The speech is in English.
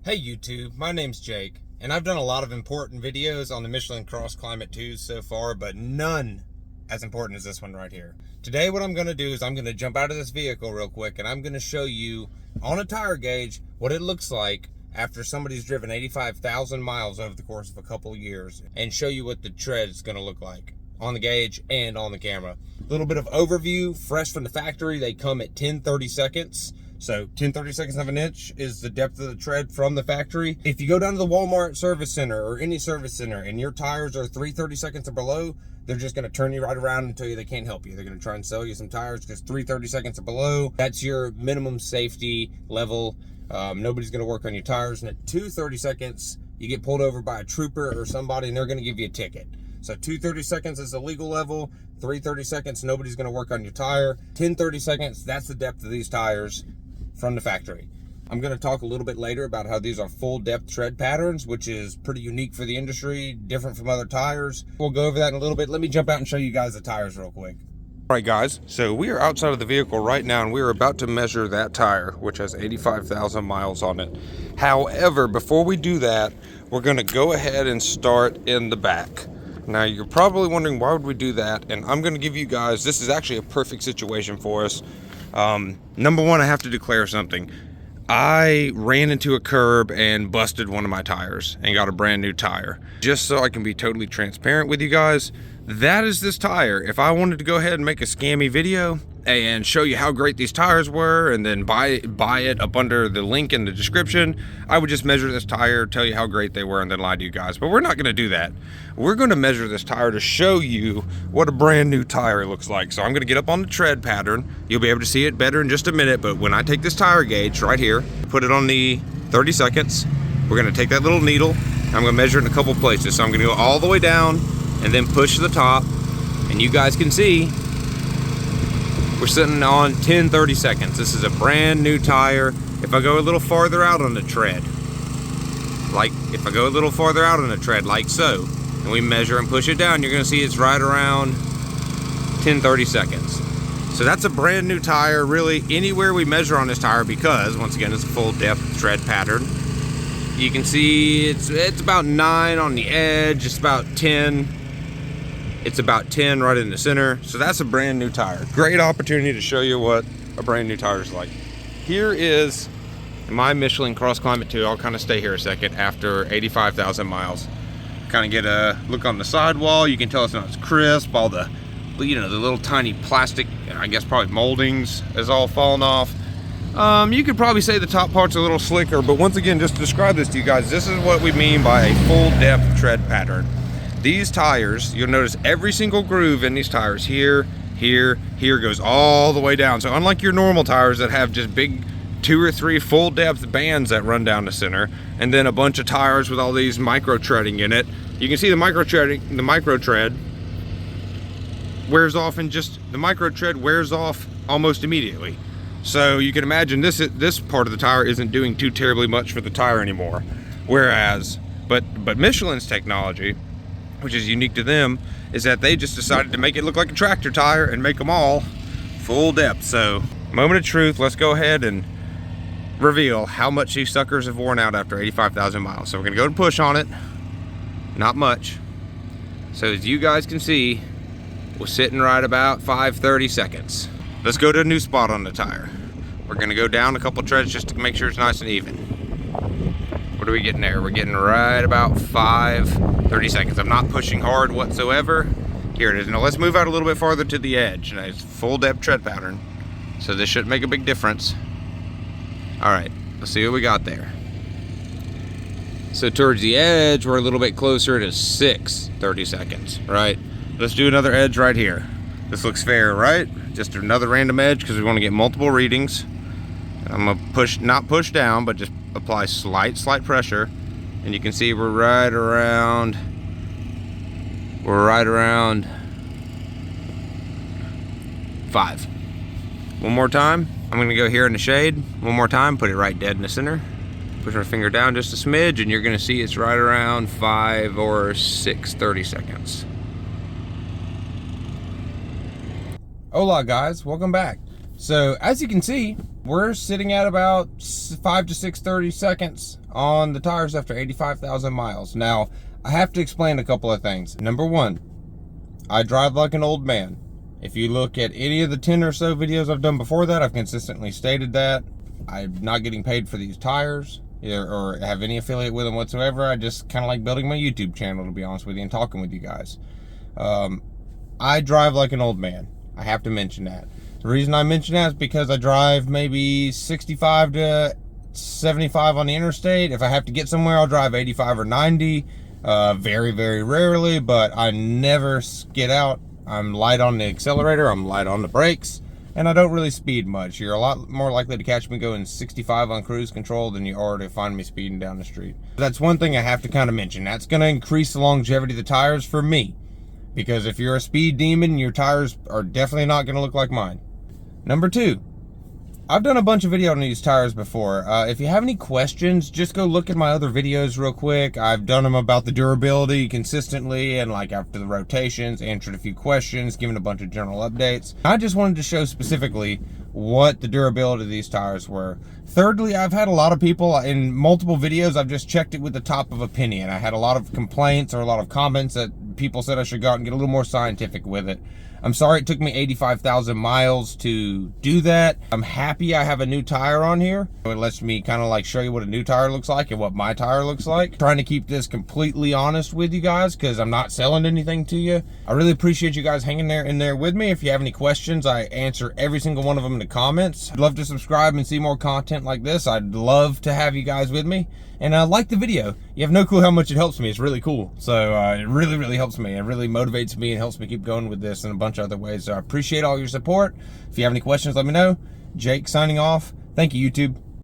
Hey YouTube, my name's Jake, and I've done a lot of important videos on the Michelin Crossclimate2 so far, but none as important as this one right here. Today what I'm going to do is I'm going to jump out of this vehicle real quick, and I'm going to show you on a tire gauge what it looks like after somebody's driven 85,000 miles over the course of a couple of years, and show you what the tread is going to look like on the gauge and on the camera. A little bit of overview, fresh from the factory. They come at 10-30 seconds. So 10-30 seconds of an inch is the depth of the tread from the factory. If you go down to the Walmart service center or any service center and your tires are 3-30 seconds or below, they're just gonna turn you right around and tell you they can't help you. They're gonna try and sell you some tires because 3-30 seconds or below, that's your minimum safety level. Nobody's gonna work on your tires. And at 2-30 seconds, you get pulled over by a trooper or somebody and they're gonna give you a ticket. So 2-30 seconds is the legal level. 3-30 seconds, nobody's gonna work on your tire. 10-30 seconds, that's the depth of these tires from the factory. I'm going to talk a little bit later about how these are full depth tread patterns, which is pretty unique for the industry, different from other tires. We'll go over that in a little bit. Let me jump out and show you guys the tires real quick. All right guys, so we are outside of the vehicle right now and we are about to measure that tire, which has 85,000 miles on it. However, before we do that, we're going to go ahead and start in the back. Now you're probably wondering why would we do that, and I'm going to give you guys, this is actually a perfect situation for us. Number one, I have to declare something. I ran into a curb and busted one of my tires and got a brand new tire. Just so I can be totally transparent with you guys, that is this tire. If I wanted to go ahead and make a scammy video and show you how great these tires were and then buy it up under the link in the description, I would just measure this tire, tell you how great they were, and then lie to you guys. But we're not going to do that. We're going to measure this tire to show you what a brand new tire looks like. So I'm going to get up on the tread pattern. You'll be able to see it better in just a minute, but when I take this tire gauge right here, put it on the 30 seconds, we're going to take that little needle, and I'm going to measure it in a couple places. So I'm going to go all the way down and then push to the top, and you guys can see we're sitting on 10-30 seconds. This is a brand new tire. If I go a little farther out on the tread, like so, and we measure and push it down, you're gonna see it's right around 10-30 seconds. So that's a brand new tire, really anywhere we measure on this tire, because once again, it's a full depth tread pattern. You can see it's about 9 on the edge, it's about 10. It's about 10 right in the center. So that's a brand new tire. Great opportunity to show you what a brand new tire is like. Here is my Michelin Crossclimate2. I'll kind of stay here a second after 85,000 miles. Kind of get a look on the sidewall. You can tell it's not as crisp. All the, the little tiny plastic, I guess probably moldings is all falling off. You could probably say the top part's a little slicker, but once again, just to describe this to you guys, this is what we mean by a full depth tread pattern. These tires, you'll notice every single groove in these tires, here, goes all the way down. So unlike your normal tires that have just big 2 or 3 full depth bands that run down the center, and then a bunch of tires with all these micro treading in it, you can see the micro tread wears off, and just the micro tread wears off almost immediately. So you can imagine this part of the tire isn't doing too terribly much for the tire anymore. Whereas, but Michelin's technology, which is unique to them, is that they just decided to make it look like a tractor tire and make them all full depth. So, moment of truth, let's go ahead and reveal how much these suckers have worn out after 85,000 miles. So we're gonna go and push on it, not much. So as you guys can see, we're sitting right about 5-30 seconds. Let's go to a new spot on the tire. We're gonna go down a couple treads just to make sure it's nice and even. What are we getting there? We're getting right about 5-30 seconds. I'm not pushing hard whatsoever. Here it is. Now let's move out a little bit farther to the edge. Now it's full depth tread pattern, so this shouldn't make a big difference. All right, let's see what we got there. So towards the edge, we're a little bit closer to 6-30 seconds, right? Let's do another edge right here. This looks fair, right? Just another random edge because we want to get multiple readings. I'm gonna push, not push down, but just apply slight pressure, and you can see we're right around 5. One more time. I'm gonna go here in the shade. One more time, put it right dead in the center. Push my finger down just a smidge, and you're gonna see it's right around 5 or 6-30 seconds. Hola guys, welcome back. So as you can see, we're sitting at about 5 to 6 30 seconds on the tires after 85,000 miles. Now, I have to explain a couple of things. Number one, I drive like an old man. If you look at any of the 10 or so videos I've done before that, I've consistently stated that. I'm not getting paid for these tires or have any affiliate with them whatsoever. I just kind of like building my YouTube channel, to be honest with you, and talking with you guys. I drive like an old man. I have to mention that. The reason I mention that is because I drive maybe 65 to 75 on the interstate. If I have to get somewhere, I'll drive 85 or 90. Very, very rarely, but I never skid out. I'm light on the accelerator, I'm light on the brakes, and I don't really speed much. You're a lot more likely to catch me going 65 on cruise control than you are to find me speeding down the street. That's one thing I have to kind of mention. That's going to increase the longevity of the tires for me, because if you're a speed demon, your tires are definitely not going to look like mine. Number two, I've done a bunch of videos on these tires before. If you have any questions, just go look at my other videos real quick. I've done them about the durability consistently and like after the rotations, answered a few questions, given a bunch of general updates. I just wanted to show specifically what the durability of these tires were. Thirdly, I've had a lot of people in multiple videos, I've just checked it with the top of a penny, and I had a lot of complaints or a lot of comments that people said I should go out and get a little more scientific with it. I'm sorry it took me 85,000 miles to do that. I'm happy I have a new tire on here. It lets me kind of like show you what a new tire looks like and what my tire looks like. Trying to keep this completely honest with you guys because I'm not selling anything to you. I really appreciate you guys hanging in there with me. If you have any questions, I answer every single one of them in the comments. I'd love to subscribe and see more content like this. I'd love to have you guys with me. And like the video. You have no clue how much it helps me. It's really cool. So it really, really helps me. It really motivates me and helps me keep going with this in a bunch of other ways. So I appreciate all your support. If you have any questions, let me know. Jake signing off. Thank you, YouTube.